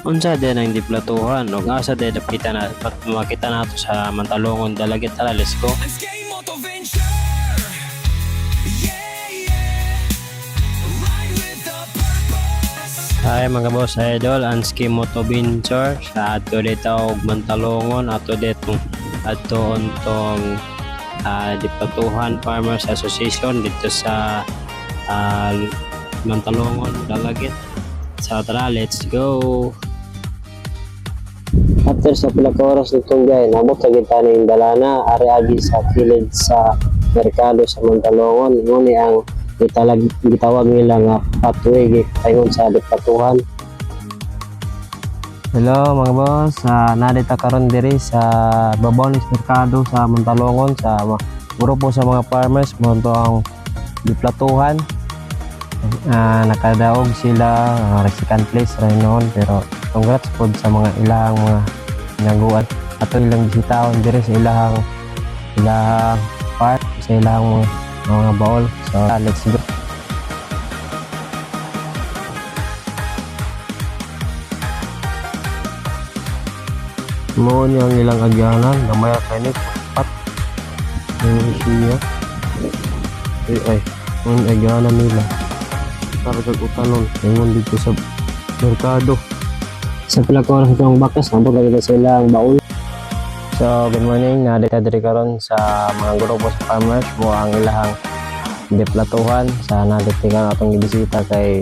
Unsa din ang diplatuhan ug asa din makita nato sa Mantalongon Dalagit. Tara, let's go. Ay mga boss idol, ang Ski Moto Venture sa ato dito og Mantalongon ato dito ato untong Diplatuhan Farmers Association dito sa Mantalongon Dalagit. So tara, let's go. After sa pila ka oras nitong biyahe, nabot sa gitna ng dalana, ari-agi sa kilid sa merkado sa Mantalongon. Nguni ang gitawag nila nga pathway paingon sa Diplatuhan. Hello mga boss, nadita karon diri sa Babones Merkado sa Mantalongon sa grupo sa mga farmers mo ang Diplatuhan. Nakadaog sila second place rin noon, pero congrats po sa mga ilahang mga naguan ato ilang bisitahon diri sa ilahang park, sa ilahang mga baol. So let's go. Mo ang ilang agyanan gamay kay ni pat yung siya ay ang agyanan nila para sa utanon ngayon dito sa merkado. Sa pila ko oras itong bakas, nabot lagi sila ang baul. So good morning, nadita diri karon sa mga grupo sa farmers mo ang ilahang Diplatuhan sa naditikan atong gibisita kay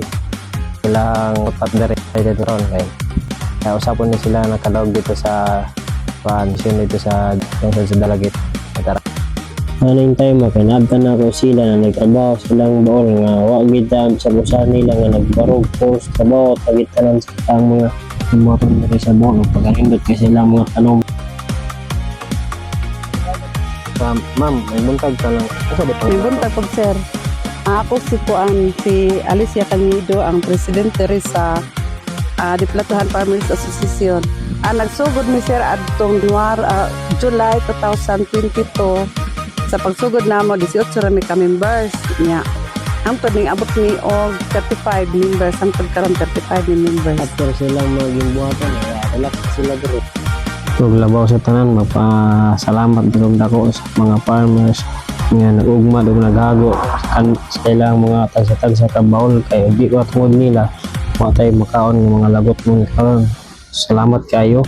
ilahang upat diri dito ron kay usapon ni sila nakadaog dito sa mission dito sa Dalagit. Tara. Haling time kay nabtan na ko sila na nagtrabaho silang baol nga wa gid sa busa nila nga nagbarog post sa bawat pagitanan sa mga motor diri sa baol pagahindot kay sila mga tanong. Ma'am, may buntag ka lang. May buntag po, sir. Ako si Alicia Cañido, ang presidente rin sa Diplatuhan Farmers Association. Nagsugod mi sir adtong July 2022 sa pagsugod namo 18 ra mi ka members niya. Ang tuning abot ni og 35 members, ang pagkaroon 35 members. After silang maging buhatan, relax sila dito. Kung labaw sa tanan, magpasalamat din dako sa mga farmers nga nag-ugma ug naghago sa ilang mga tansa-tansa ka baul kay di ko tungod nila matay makaon ng mga lagot mong karon. Salamat kayo.